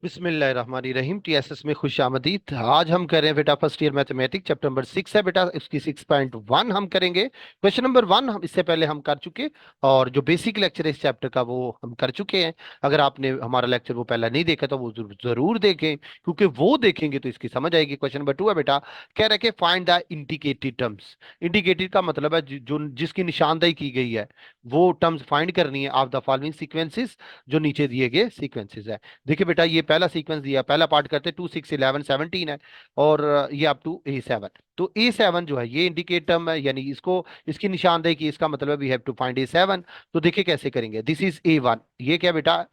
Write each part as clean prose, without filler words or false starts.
बिस्मिल्लाहिर्रहमानिर्रहीम। टीएसएस में खुश आमदीद। आज हम कर रहे हैं बेटा first year mathematics chapter number 6 है बेटा, उसकी 6.1 हम करेंगे। क्वेश्चन नंबर 1 हम इससे पहले हम कर चुके, और जो बेसिक लेक्चर है इस चैप्टर का वो हम कर चुके हैं। अगर आपने हमारा लेक्चर वो पहला नहीं देखा तो वो जरूर देखें, क्योंकि वो देखेंगे तो इसकी समझ आएगी। क्वेश्चन नंबर 2 है बेटा, कह रहे कि find the indicated terms. Indicated का मतलब है जो जिसकी निशानदेही की गई है वो टर्म्स फाइंड करनी है ऑफ द फॉलोइंग सीक्वेंसेस, जो नीचे दिए गए सीक्वेंसेस है। देखिए बेटा, ये पहला सीक्वेंस दिया, पहला पार्ट करते 2 6 11 17 है, और ये अप टू A7। तो A7 जो है ये इंडिकेट टर्म है, यानी इसको इसकी निशानदेही की, इसका मतलब है we have to find A7। तो देखिए कैसे करेंगे। This is A1। ये क्या बेटा?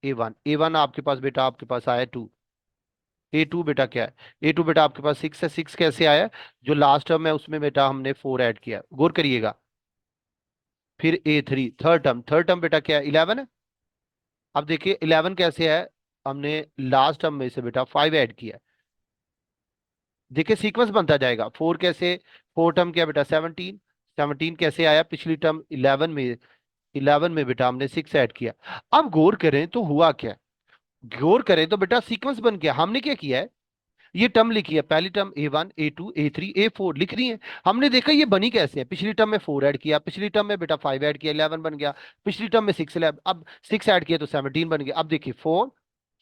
A1 आपके पास बेटा, आपके पास आया 2। A2 बेटा क्या है? A2 बेटा आपके पास 6 है। 6 कैसे आया? जो लास्ट टर्म है उसमें बेटा हमने 4 ऐड किया, गौर करिएगा। फिर A3 थर्ड टर्म बेटा क्या है? 11 है। अब देखिए 11 कैसे है? हमने लास्ट टर्म में से बेटा 5 ऐड किया। देखिए सीक्वेंस बनता जाएगा। 4 कैसे? 4 टर्म क्या बेटा? 17। 17 कैसे आया? पिछली टर्म 11 में, 11 में बेटा हमने 6 ऐड किया। अब गौर करें तो हुआ क्या? गौर करें तो बेटा सीक्वेंस बन गया। हमने क्या किया है? ये टर्म लिखी है, पहली term A1 A2 A3 A4 लिख रही है। हमने देखा ये बनी कैसे है। पिछली टर्म में 4 ऐड किया, पिछली टर्म में बेटा 5 ऐड किया, 11 बन गया। पिछली टर्म में 6 अब 6 ऐड किया तो 17 बन गया। अब देखिए 4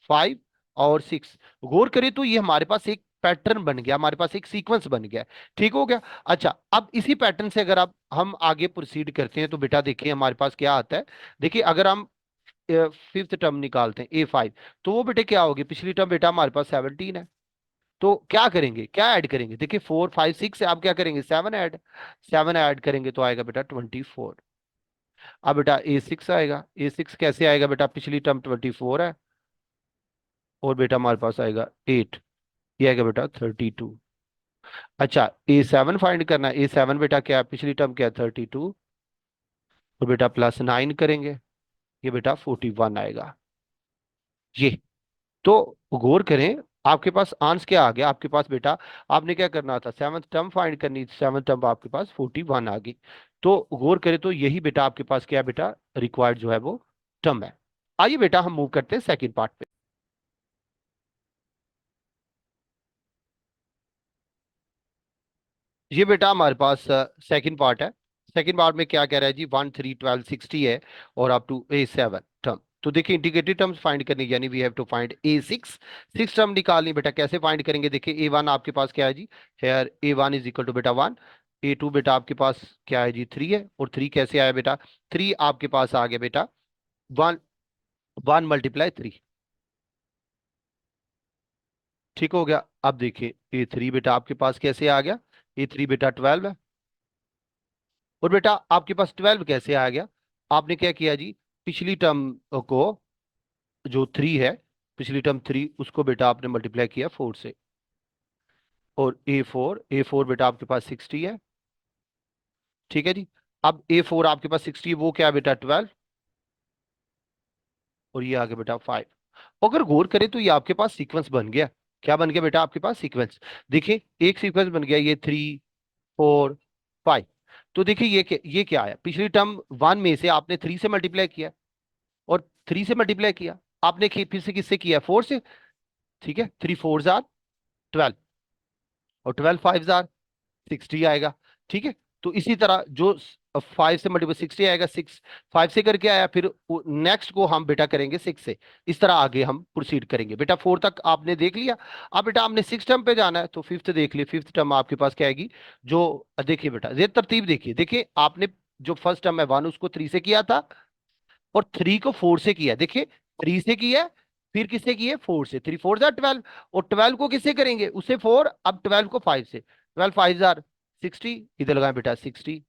5 और 6, गौर करें तो ये हमारे पास एक पैटर्न बन गया, हमारे पास एक सीक्वेंस बन गया। ठीक हो गया। अच्छा, अब इसी पैटर्न से अगर आप हम आगे प्रोसीड करते हैं तो बेटा देखिए हमारे पास क्या आता है। देखिए अगर हम फिफ्थ टर्म निकालते हैं A5, तो वो बेटे क्या होगी? पिछली टर्म बेटा हमारे पास 17 है। तो क्या करेंगे, क्या ऐड करेंगे? देखिए 4 5 6 है, आप क्या करेंगे? 7 ऐड करेंगे तो आएगा बेटा 24। अब बेटा A6 आएगा। A6 कैसे आएगा बेटा? पिछली टर्म 24 है, और बेटा हमारे पास आएगा 8, ये आएगा बेटा 32। अच्छा, A7 फाइंड करना है। A7 बेटा क्या है? पिछली टर्म क्या है? 32, और बेटा प्लस 9 करेंगे, ये बेटा 41 आएगा। ये तो गौर करें, आपके पास आंसर क्या आ गया? आपके पास बेटा आपने क्या करना था? सेवंथ टर्म फाइंड करनी। सेवंथ टर्म आपके पास 41 आ गई। तो गौर करें तो यही बेटा आपके पास क्या है बेटा? रिक्वायर्ड जो है वो टर्म है। आइए बेटा हम मूव करते हैं सेकंड पार्ट पे। ये बेटा हमारे पास सेकंड पार्ट है। सेकंड पार्ट में क्या कह रहा है जी? 1 3 12 60 है, और अप टू A7 टर्म। तो देखिए इंटीग्रेटेड टर्म्स फाइंड करनी, यानी we have to find A6। 6 term निकालनी बेटा, कैसे फाइंड करेंगे? देखिए A1 आपके पास क्या है जी? Here A1 is equal to बेटा 1। A2 बेटा आपके पास क्या है जी? 3 है, और 3 कैसे आया बेटा? 3 आपके पास आ गया बेटा 1, 1 मल्टीप्लाई 3। ठीक हो गया। अब देखिए A3 बेटा आपके पास कैसे आ गया? A3 बेटा 12 है, और बेटा आपके पास 12 कैसे आ गया? आपने क्या किया जी? पिछली टर्म को, जो 3 है, पिछली टर्म 3, उसको बेटा आपने मल्टीप्लाई किया 4 से। और A4 बेटा आपके पास 60 है। ठीक है जी। अब A4 आपके पास 60, वो क्या है बेटा? 12, और ये आ गया बेटा 5। अगर गौर करें तो ये आपके पास सीक्वेंस बन गया। क्या बन गया बेटा आपके पास? सीक्वेंस। देखिए एक सीक्वेंस बन गया, ये 3 4 5। तो देखिए ये क्या आया? पिछली टर्म 1 में से आपने 3 से मल्टीप्लाई किया, और 3 से मल्टीप्लाई किया आपने, फिर से किससे किया? 4 से। ठीक है, 3 4 जार 12, और 12 5 जार 60 आएगा। ठीक है। तो इसी तरह जो 5 से मल्टीपल 60 आएगा। 6 5 से करके आया, फिर नेक्स्ट को हम बेटा करेंगे 6 से। इस तरह आगे हम प्रोसीड करेंगे। बेटा 4 तक आपने देख लिया। अब बेटा आपने 6 टर्म पे जाना है, तो फिफ्थ देख लिया। फिफ्थ टर्म आपके पास क्या आएगी? जो देखिए बेटा, ये तरतीब देखिए। देखिए आपने जो फर्स्ट टर्म है 1, उसको 3 से किया था, और 3 को 4 से किया। देखिए 3 से किया, फिर किससे किए? 4 से। 3 4 जार 12, और 12 को किससे करेंगे? उसे 4। अब 12 को 5 से। 12 5 जार 60, इधर लगाए बेटा 60।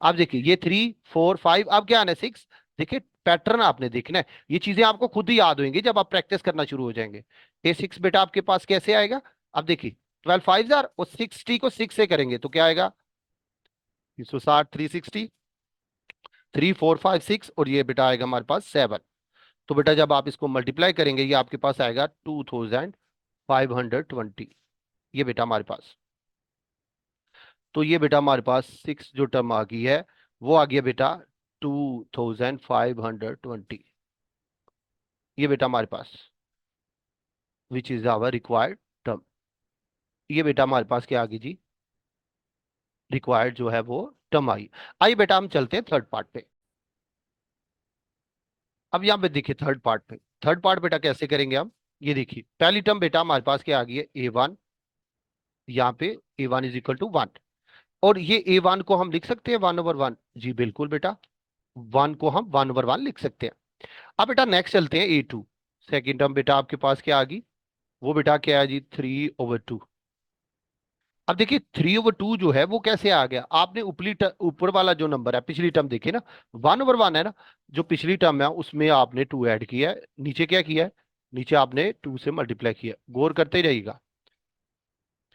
अब देखिए ये 3 4 5, अब क्या आना है? 6। देखिए पैटर्न आपने देखना है, ये चीजें आपको खुद ही याद होंगी जब आप प्रैक्टिस करना शुरू हो जाएंगे। A6 बेटा आपके पास कैसे आएगा? अब देखिए 12 5 जार, और 60 को 6 से करेंगे तो क्या आएगा? 360 360, 3 4 5 6, और ये बेटा आएगा हमारे पास 7। तो बेटा जब आप इसको मल्टीप्लाई करेंगे, ये आपके पास आएगा 2520। ये बेटा हमारे पास, तो ये बेटा हमारे पास 6 जो टर्म आ गई है वो आ गया बेटा 2520। ये बेटा हमारे पास which is our required term. ये बेटा हमारे पास क्या आ गई जी, रिक्वायर्ड जो है वो टर्म आई। आइए बेटा हम चलते हैं थर्ड पार्ट पे। अब यहाँ पे देखिए थर्ड पार्ट पे, थर्ड पार्ट बेटा कैसे करेंगे हम, ये देखिए पहली टर्म बेटा हमारे पास क्या आ गई है, A1। यहाँ पे A1 इज इक्वल टू 1, और ये A1 को हम लिख सकते हैं 1/1। जी बिल्कुल बेटा, 1 को हम 1/1 लिख सकते हैं। अब बेटा नेक्स्ट चलते हैं A2। सेकेंड टर्म बेटा आपके पास क्या आ गई, वो बेटा क्या है जी, 3/2। अब देखिए 3/2 जो है वो कैसे आ गया, आपने ऊपर वाला जो नंबर है पिछली टर्म देखिए ना, 1/1 है ना, जो पिछली टर्म है उसमें आपने 2 ऐड किया है, नीचे क्या किया है, नीचे आपने 2 से मल्टीप्लाई किया, गौर करते ही रहिएगा।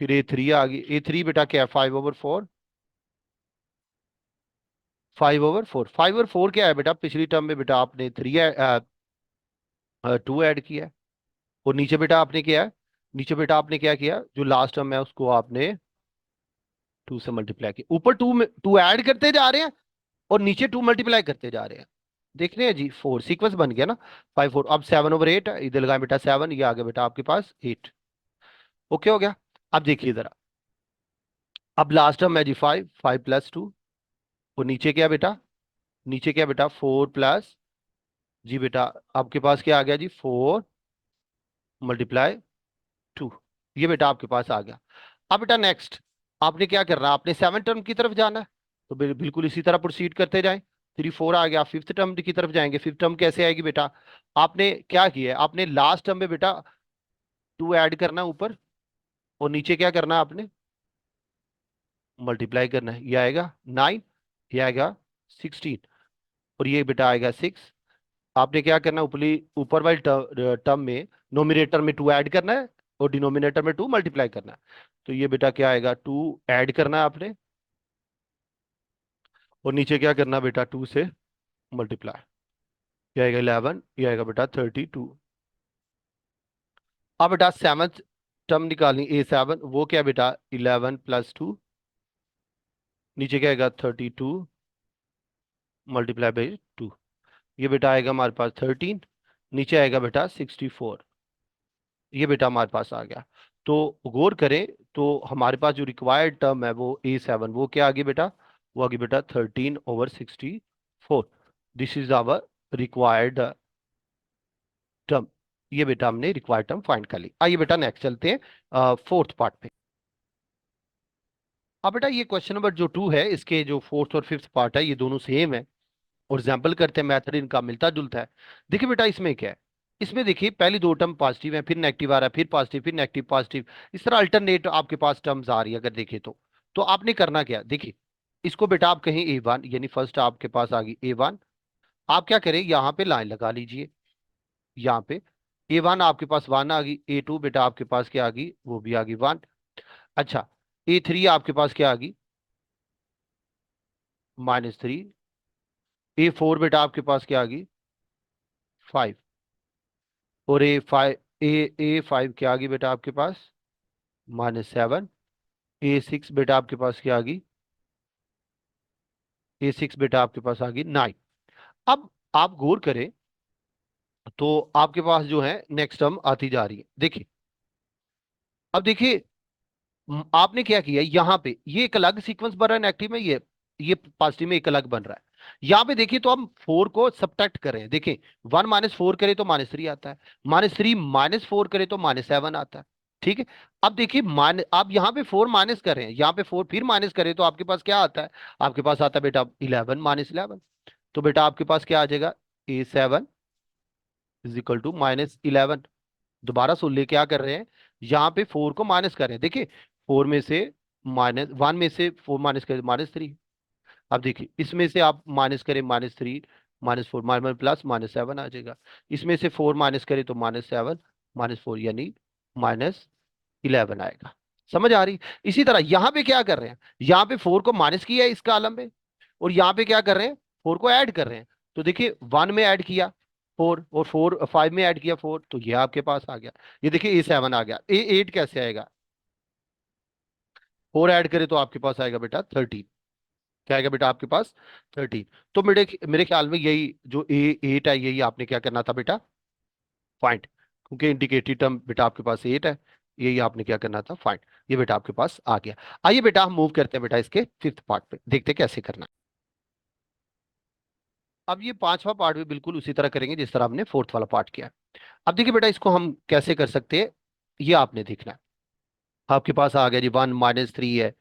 फिर A3 आ गई, A3 बेटा क्या है, 5/4। 5/4, 5/4 क्या है बेटा, पिछली टर्म में बेटा आपने 2 ऐड किया है, और नीचे बेटा आपने क्या है, नीचे बेटा आपने क्या किया, जो लास्ट टर्म है उसको आपने 2 से मल्टीप्लाई किया, ऊपर 2 में 2 ऐड करते जा रहे हैं और नीचे 2 मल्टीप्लाई करते जा रहे हैं। देख रहे हैं जी, 4 सीक्वेंस बन गया ना, 5/4। अब 7/8 इधर लगाए बेटा 7, ये आ गया बेटा आपके पास 8। ओके हो गया। अब देखिए जरा, अब लास्ट टर्म है जी 5, 5+2, और नीचे क्या बेटा, नीचे क्या बेटा 4+, जी बेटा आपके पास क्या आ गया जी, 4 × 2, ये बेटा आपके पास आ गया। अब बेटा नेक्स्ट आपने क्या करना है, आपने 7 टर्म की तरफ जाना है, तो बिल्कुल इसी तरह प्रोसीड करते जाएं। 3 4 आ गया, फिफ्थ टर्म की तरफ जाएंगे, फिफ्थ टर्म कैसे आएगी बेटा, आपने क्या किया है, आपने लास्ट टर्म में बेटा 2 ऐड करना है ऊपर, और नीचे क्या करना है आपने, मल्टीप्लाई करना है, ये आएगा 9, ये आएगा 16, और ये बेटा आएगा 6। आपने क्या करना है, ऊपर वाली टर्म में नोमिनेटर में 2 ऐड करना है, और डिनोमिनेटर में 2 मल्टीप्लाई करना है, तो ये बेटा क्या आएगा, 2 ऐड करना है आपने, और नीचे क्या करना बेटा 2 से मल्टीप्लाई, ये आएगा 11, ये आएगा बेटा 32। अब बेटा सेवंथ टर्म निकालनी, A7, वो क्या बेटा 11+2, नीचे क्या आएगा 32 मल्टीप्लाई बाई 2, ये बेटा आएगा हमारे पास 13, नीचे आएगा बेटा 64, ये बेटा हमारे पास आ गया। तो गौर करें, तो हमारे पास जो रिक्वायर्ड टर्म है वो A7, वो क्या आ गई बेटा, वो आ गई बेटा 13/64। This is our required term. ये बेटा हमने रिक्वायर्ड टर्म फाइंड कर ली। आइए बेटा नेक्स्ट चलते हैं फोर्थ पार्ट पे। अब बेटा ये क्वेश्चन नंबर जो 2 है, इसके जो फोर्थ और फिफ्थ पार्ट है ये दोनों सेम है, और एग्जाम्पल करते हैं, मेथड इनका मिलता जुलता है। देखिए बेटा इसमें क्या है, इसमें देखिए पहली 2 टर्म पॉजिटिव है, फिर नेगेटिव आ रहा है, फिर पॉजिटिव, फिर नेगेटिव, पॉजिटिव, इस तरह अल्टरनेट आपके पास टर्म्स आ रही है अगर देखें तो आपने करना क्या, देखिए इसको बेटा आप कहीं A1, यानी फर्स्ट आपके पास आ गई A1, आप क्या करें, यहाँ पे लाइन लगा लीजिए, यहाँ पे A1 आपके पास 1 आ गई, A2 बेटा आपके पास क्या आ गई, वो भी आ गई 1। अच्छा, A3 आपके पास क्या आ गई, -3। A4 बेटा आपके पास क्या आ गई, 5। और A5 क्या आ गई बेटा आपके पास, -7। A6 बेटा आपके पास क्या आ गई, A6 बेटा आपके पास आ गई 9। अब आप गौर करें, तो आपके पास जो है नेक्स्ट टर्म आती जा रही है, देखिए अब देखिए, आपने क्या किया, यहाँ पे ये एक अलग सीक्वेंस बन रहा है नेगेटिव में, ये पॉजिटिव में एक अलग बन रहा है। यहाँ पे देखिए तो हम 4 को सब्ट्रैक्ट करें, देखिए 1 -4 करें तो -3 आता है, -3 -4 करें तो -7 आता है। ठीक है, अब देखिए मान आप यहाँ पे 4 माइनस कर रहे हैं, यहाँ पे 4 फिर माइनस करें तो आपके पास क्या आता है, आपके पास आता है बेटा 11 -11। तो बेटा आपके पास क्या आ जाएगा, A7 = -11। दोबारा सुन ले, क्या कर रहे हैं, यहाँ पे 4 को माइनस कर रहे हैं, देखिए 4 में से -1 में से 4 माइनस करें -3। अब देखिए इसमें से आप माइनस करें -3, -4, माइनस प्लस -7 आ जाएगा, इसमें से 4 माइनस करें तो -7, -4 यानी -11 आएगा। समझ आ रही, इसी तरह यहाँ पे क्या कर रहे हैं, यहाँ पे 4 को माइनस किया है इस कॉलम में, और यहाँ पे क्या कर रहे हैं, 4 को ऐड कर रहे हैं, तो देखिए 1 में ऐड किया 4, और 5 में ऐड किया 4, तो ये आपके पास आ गया। ये देखिए A7 आ गया, A8 कैसे आएगा, 4 ऐड करे तो आपके पास आएगा बेटा 13। क्या आएगा बेटा आपके पास 13। तो मेरे मेरे ख्याल में यही जो A8 है, यही आपने क्या करना था बेटा, पॉइंट। क्योंकि इंडिकेटेड टर्म बेटा आपके पास 8 है, यही आपने क्या करना था, फाइंड। ये बेटा आपके पास आ गया। आइए बेटा हम मूव करते हैं बेटा इसके फिफ्थ पार्ट पे, देखते हैं कैसे करना है। अब ये पांचवा पार्ट भी बिल्कुल उसी तरह करेंगे जिस तरह हमने फोर्थ वाला पार्ट किया। अब देखिए बेटा इसको हम कैसे कर सकते हैं, ये आपने देखना है। आपके पास आ गया जी 1 - 3 है,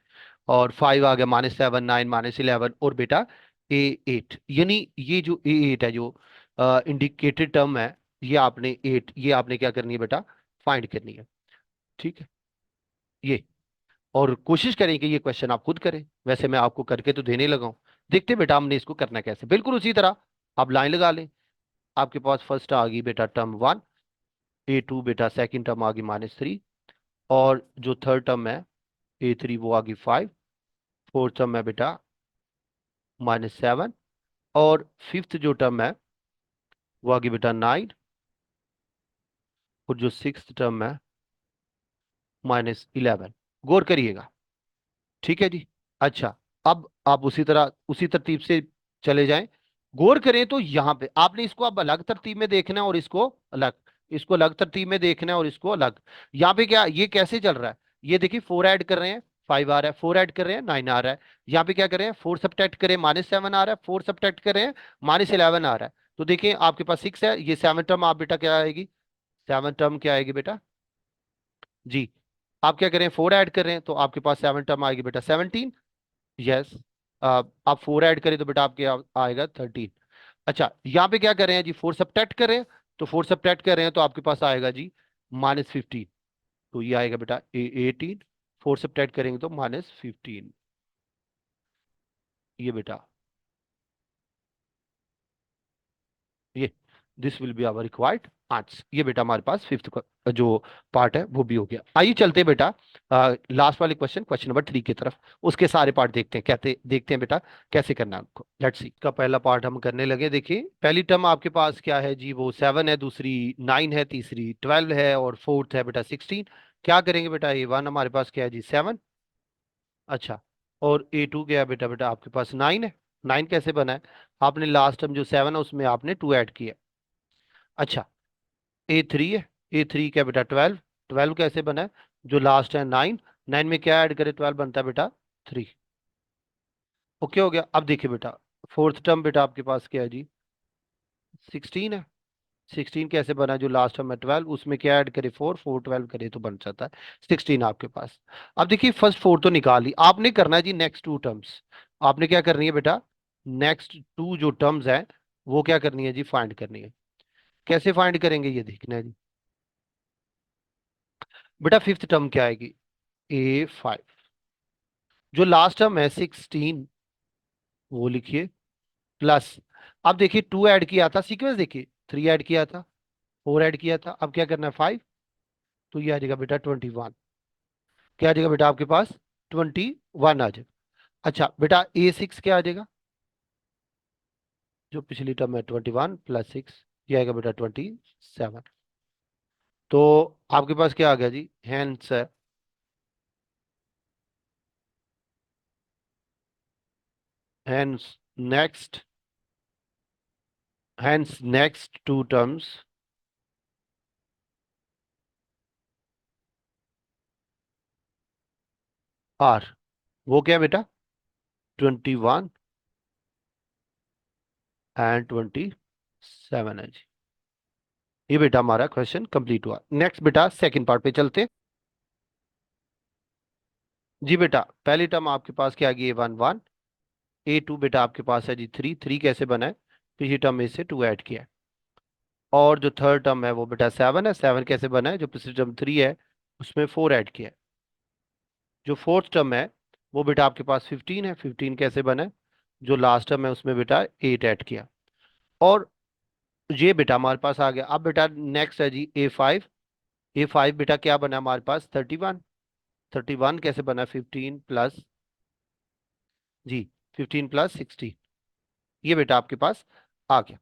और 5 आ गया, -7 9 -11, और बेटा A8, यानी ये जो A8 है जो इंडिकेटेड टर्म है, ये आपने 8, ये आपने क्या करनी है बेटा, फाइंड करनी है। ठीक है, ये, और कोशिश करें कि ये क्वेश्चन आप खुद करें, वैसे मैं आपको करके तो देने लगा हूं। देखते हैं बेटा हमने इसको करना कैसे, बिल्कुल उसी तरह आप लाइन लगा लें। आपके पास फर्स्ट आ गई बेटा टर्म 1, A2 बेटा सेकंड टर्म आ गई -3, और जो थर्ड टर्म है A3 वो आ गई 5, फोर्थ टर्म है बेटा -7, और फिफ्थ जो टर्म है वो आ गई बेटा 9, और जो सिक्स्थ टर्म है -11। गौर करिएगा, ठीक है जी। अच्छा, अब आप उसी तरह उसी तरतीब से चले जाएं। गौर करें तो यहाँ पे आपने इसको अब अलग तरतीब में देखना है, और इसको अलग, इसको अलग तरतीब में देखना है, और इसको अलग। यहाँ पे क्या, ये कैसे चल रहा है, ये देखिए 4 ऐड कर रहे हैं 5 आ रहा है, 4 ऐड कर रहे हैं 9 आ रहा है। यहाँ पे क्या कर रहे हैं, 4 सब्ट्रैक्ट करें -7 आ रहा है, 4 सब्ट्रैक्ट करें -11 आ रहा है। तो देखिए आपके पास 6 है, ये 7 टर्म आप बेटा क्या आएगी, 7 टर्म क्या आएगी बेटा जी। आप क्या करें, 4 ऐड कर रहे हैं, तो आपके पास 7 टर्म आएगी बेटा 17। यस, आप 4 ऐड करें तो बेटा आपके आएगा 13। अच्छा, यहाँ पे क्या कर रहे हैं जी, 4 सब्ट्रैक्ट कर रहे हैं, तो 4 सब्ट्रैक्ट कर रहे हैं तो आपके पास आएगा जी -15। तो ये आएगा बेटा 18, 4 सब्ट्रैक्ट करेंगे तो -15। ये बेटा, ये this will be our required answer. ये बेटा हमारे पास फिफ्थ जो पार्ट है वो भी हो गया। आइए चलते हैं बेटा लास्ट वाले क्वेश्चन, क्वेश्चन नंबर 3 की तरफ। उसके सारे पार्ट देखते हैं, कहते देखते हैं बेटा कैसे करना है उनको। लेट्स सी, का पहला पार्ट हम करने लगे। देखिए पहली टर्म आपके पास क्या है जी, वो 7 है, दूसरी 9 है, तीसरी 12 है, और फोर्थ है बेटा 16। क्या करेंगे बेटा, A1 हमारे पास क्या है जी 7। अच्छा, और A2 क्या है बेटा, बेटा आपके पास 9 है। 9 कैसे बना है, आपने लास्ट टर्म जो 7 है उसमें आपने 2 ऐड किया। अच्छा, A3 है, A3 क्या बेटा 12। 12 कैसे बना है, जो लास्ट है 9, 9 में क्या ऐड करे, 12 बनता है बेटा 3। ओके हो गया। अब देखिए बेटा फोर्थ टर्म बेटा आपके पास क्या है जी 16 है। 16 कैसे बना है, जो लास्ट टर्म है 12, उसमें क्या ऐड करे 4, 4 12 करे तो बन जाता है 16 आपके पास। अब देखिए फर्स्ट 4 तो निकाली, आपने करना है जी नेक्स्ट 2 टर्म्स। आपने क्या करनी है बेटा, नेक्स्ट 2 जो टर्म्स है वो क्या करनी है जी, फाइंड करनी है। कैसे फाइंड करेंगे ये देखना है जी। बेटा फिफ्थ टर्म क्या आएगी, A5, जो लास्ट टर्म है 16 वो लिखिए, प्लस, अब देखिए 2 ऐड किया था, सीक्वेंस देखिए, 3 ऐड किया था, 4 ऐड किया था, अब क्या करना है 5। तो ये आ जाएगा बेटा 21। क्या आ जाएगा बेटा आपके पास, 21 आ जाएगा। अच्छा बेटा A6 क्या आ जाएगा, जो पिछली टर्म है 21 + 6, ये आएगा बेटा 27। तो आपके पास क्या आ गया जी, hence hence next, hence next 2 terms are, वो क्या है बेटा 21 एंड 27 है जी। ये बेटा हमारा क्वेश्चन कंप्लीट हुआ। नेक्स्ट बेटा सेकंड पार्ट पे चलते हैं। जी बेटा पहली टर्म आपके पास क्या आ गई, A1 1, A2 बेटा आपके पास है जी 3, 3 कैसे बना है, पिछली टर्म में से 2 ऐड किया है। और जो थर्ड टर्म है वो बेटा 7 है, 7 कैसे बना है, जो पिछली टर्म 3 है उसमें 4 ऐड किया है। जो फोर्थ टर्म है वो बेटा आपके पास 15 है, 15 कैसे बना है, जो लास्ट टर्म है उसमें बेटा 8 ऐड किया। और ये बेटा हमारे पास आ गया। अब बेटा नेक्स्ट है जी A5, A5 बेटा क्या बना हमारे पास 31, 31 कैसे बना 15 प्लस जी, 15 + 16, ये बेटा आपके पास आ गया।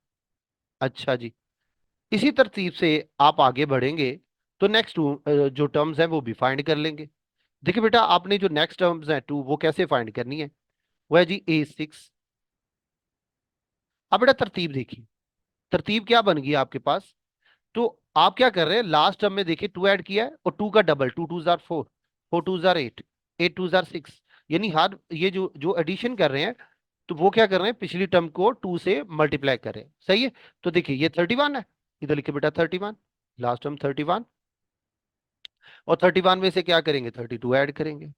अच्छा जी, इसी तरतीब से आप आगे बढ़ेंगे तो नेक्स्ट जो टर्म्स हैं वो भी फाइंड कर लेंगे। देखिए बेटा आपने जो नेक्स्ट टर्म्स हैं 2 वो कैसे फाइंड करनी है, वो है जी A6। अब बेटा तरतीब देखिए, तरतीब क्या बन गई आपके पास, तो आप क्या कर रहे हैं, लास्ट टर्म में देखिए टू ऐड किया है और टू का double, two two are four, four two are eight, eight two are six, यानी हर ये जो जो एडिशन कर रहे हैं, तो वो क्या कर रहे हैं, पिछली टर्म को टू से मल्टीप्लाई कर रहे हैं। सही है। तो देखिए ये 31 है, इधर लिखे बेटा 31, लास्ट टर्म 31, और 31 में से क्या करेंगे, 32 ऐड करेंगे।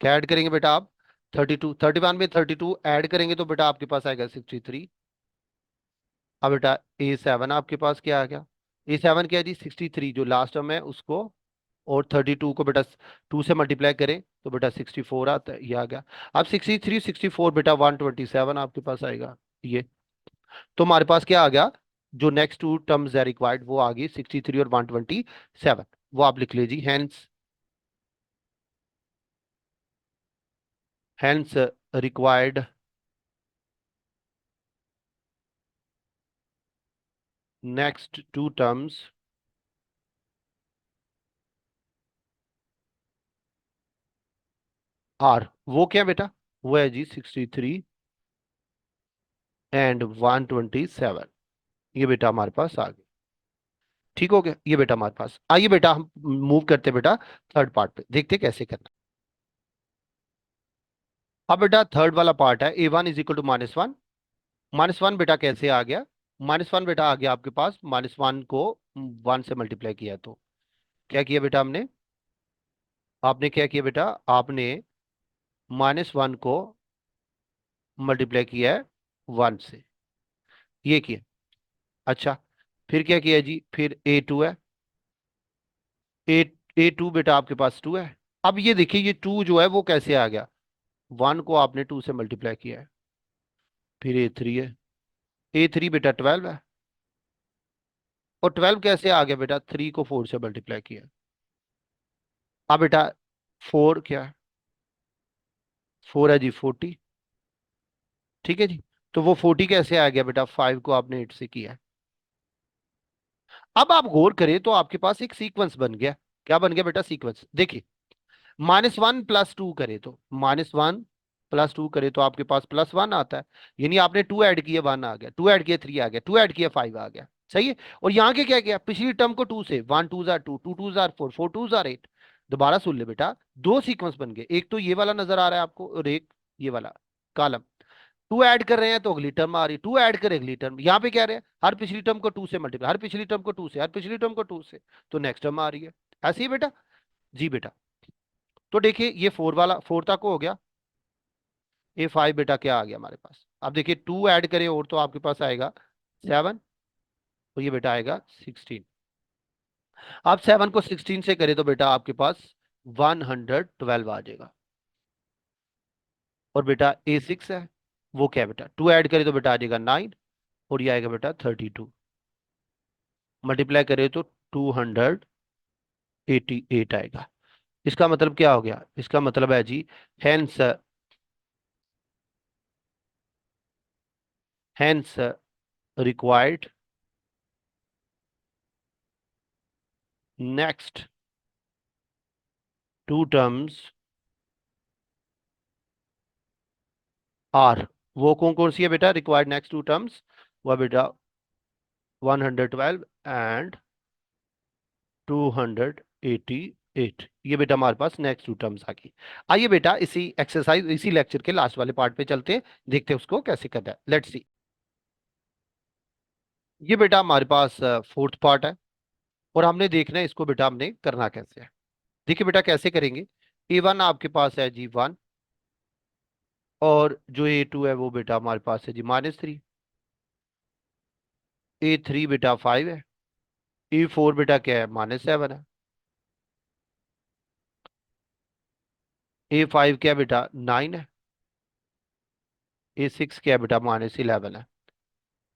क्या ऐड करेंगे बेटा आप, 32, 31 में 32 ऐड करेंगे तो बेटा आपके पास आएगा 63। अब बेटा A7 आपके पास क्या आ गया, A7 क्या है जी, 63, जो लास्ट टर्म है उसको, और 32 को बेटा टू से मल्टीप्लाई करें तो बेटा 64 आता है, ये आ गया। अब 63 64 बेटा 127 आपके पास आएगा ये। तो हमारे पास क्या आ गया, जो नेक्स्ट टू टर्म्स है रिक्वायर्ड वो आ गई 63 और 127, वो आप लिख लीजिए। Hence required next two terms are, वो क्या बेटा, वो है जी 63 एंड 127, ये बेटा हमारे पास आ गया। ठीक हो गया ये बेटा हमारे पास। आइए बेटा हम मूव करते हैं बेटा थर्ड पार्ट पे, देखते हैं कैसे करना। अब बेटा थर्ड वाला पार्ट है, A1 इज इक्वल टू -1। -1 बेटा कैसे आ गया, -1 बेटा आ गया आपके पास, -1 को 1 से मल्टीप्लाई किया है, तो क्या किया बेटा हमने, आपने क्या किया बेटा, आपने -1 को मल्टीप्लाई किया है 1 से, ये किया। अच्छा, फिर क्या किया जी, फिर A2 है, ए A2 बेटा आपके पास 2 है। अब ये देखिए ये 2 जो है वो कैसे आ गया, 1 को आपने 2 से मल्टीप्लाई किया है, फिर A3 है, A3 बेटा 12 है, और 12 कैसे आ गया बेटा, 3 को 4 से मल्टीप्लाई किया। अब बेटा 4 क्या है, 4 है जी 40। ठीक है जी, तो वो 40 कैसे आ गया बेटा, 5 को आपने 8 से किया है। अब आप गौर करें तो आपके पास एक सीक्वेंस बन गया। क्या बन गया बेटा, सीक्वेंस। देखिए -1 प्लस टू करे तो, -1 प्लस टू करे तो आपके पास +1 आता है, यानी आपने 2 ऐड किए 1 आ गया, 2 ऐड किए 3 आ गया, 2 ऐड किए 5 आ गया। सही है। और यहाँ के क्या किया, पिछली टर्म को 2 से, 1 2 जार 2, 2 2 जार 4, 4 2 जार 8। दोबारा सुन ले बेटा, दो सीक्वेंस बन गए, एक तो ये वाला नजर आ रहा है आपको, और एक ये वाला कॉलम। 2 ऐड कर रहे हैं तो अगली टर्म आ रही, 2 ऐड करें अगली टर्म, यहाँ पे क्या रहे हैं, हर पिछली टर्म को 2 से मल्टीप्लाई, हर पिछली टर्म को 2 से, हर पिछली टर्म को 2 से, तो नेक्स्ट टर्म आ रही है। ऐसे ही बेटा। जी बेटा। तो देखिए ये 4 वाला 4 तक हो गया। A5 बेटा क्या आ गया हमारे पास, अब देखिए 2 ऐड करें और तो आपके पास आएगा 7, तो ये बेटा आएगा 16। आप 7 को 16 से करें तो बेटा आपके पास 112 आ जाएगा। और बेटा A6 है, वो क्या है बेटा, 2 ऐड करें तो बेटा आ जाएगा 9, और ये आएगा बेटा 32, मल्टीप्लाई करें तो 288 आएगा। इसका मतलब क्या हो गया, इसका मतलब है जी, hence hence required next two terms are, वो कौन कौन सी है बेटा, रिक्वायर्ड नेक्स्ट टू टर्म्स, वह बेटा 112 एंड 288, ये बेटा हमारे पास नेक्स्ट टू टर्म्स आ गई। आइए बेटा इसी एक्सरसाइज, इसी लेक्चर के लास्ट वाले पार्ट पे चलते हैं, देखते हैं उसको कैसे करना है। Let's see. ये बेटा हमारे पास फोर्थ पार्ट है, और हमने देखना है इसको बेटा हमने करना कैसे है। देखिए बेटा कैसे करेंगे, A1 आपके पास है जी 1, और जो A2 है वो बेटा हमारे पास है जी -3, A3 बेटा 5 है, A4 बेटा क्या है, -7 है, A5 क्या बेटा 9 है, A6 क्या बेटा -11 है।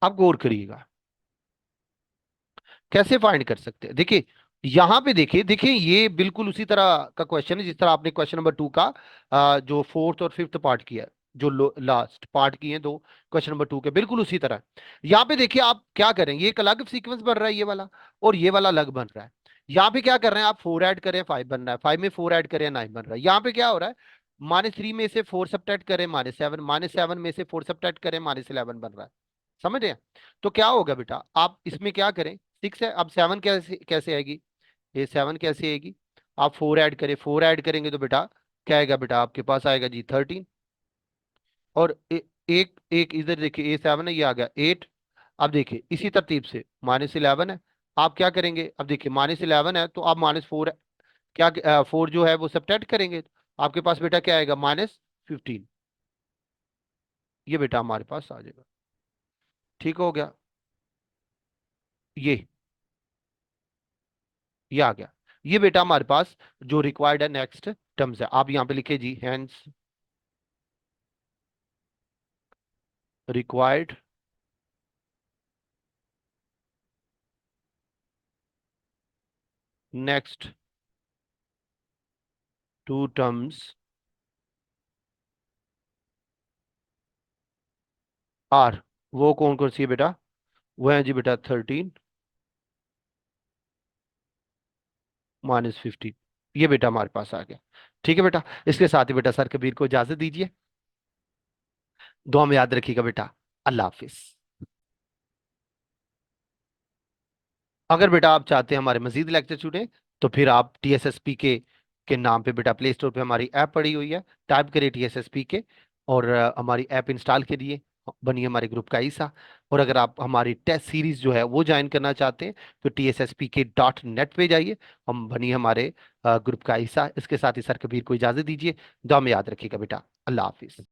आप गौर करिएगा कैसे फाइंड कर सकते हैं। देखिए यहां पे देखिए, देखिए ये बिल्कुल उसी तरह का क्वेश्चन है जिस तरह आपने क्वेश्चन नंबर 2 का जो फोर्थ और फिफ्थ पार्ट किया है, जो लास्ट पार्ट किए हैं दो, क्वेश्चन नंबर 2 के बिल्कुल उसी तरह। यहाँ पे देखिए आप क्या करेंगे, एक अलग सीक्वेंस बन रहा है ये वाला, और ये वाला अलग बन रहा है। यहाँ पे क्या कर रहे हैं आप, 4 ऐड करें 5 बन रहा है, 5 में 4 ऐड करें 9 बन रहा है। यहाँ पे क्या हो रहा है, -3 में से 4 सब्ट्रैक्ट करें -7, -7 में से 4 सब्ट्रैक्ट करें -11 बन रहा है। समझ रहे हैं। तो क्या होगा बेटा, आप इसमें क्या करें, 6 है। अब 7 कैसे कैसे आएगी? ये 7 कैसे आएगी? आप 4 ऐड करें, 4 ऐड करेंगे तो बेटा क्या आएगा? बेटा आपके पास आएगा जी 13। और एक एक इधर देखिए, A7 है, ये आ गया 8। अब देखिए इसी तरतीब से -11 है। आप क्या करेंगे? अब देखिए -11 है तो आप -4, क्या 4 जो है वो सब्ट्रैक्ट करेंगे, आपके पास बेटा क्या आएगा? -15। ये बेटा हमारे पास आ जाएगा। ठीक हो गया? ये आ गया। ये बेटा हमारे पास जो रिक्वायर्ड है नेक्स्ट टर्म्स है, आप यहाँ पे लिखे जी, hence required next two terms are. वो कौन कौन सी है बेटा? वो है जी बेटा 13 -15। ये बेटा हमारे पास आ गया। ठीक है बेटा, इसके साथ ही बेटा सर कबीर को इजाजत दीजिए। दुआ में याद रखिएगा बेटा। अल्लाह हाफिज। अगर बेटा आप चाहते हैं हमारे मजीद लेक्चर सुने, तो फिर आप TSSP के नाम पे बेटा प्ले स्टोर पे हमारी ऐप पड़ी हुई है, टाइप करिए TSSP और हमारी ऐप इंस्टॉल करिए, बनिए हमारे ग्रुप का हिस्सा। और अगर आप हमारी टेस्ट सीरीज जो है वो ज्वाइन करना चाहते हैं, तो TSSPK.net पे जाइए, हम बनिए हमारे ग्रुप का हिस्सा। इसके साथ ही सर कबीर को इजाजत दीजिए। दुआ में याद रखिएगा बेटा। अल्लाह हाफिज।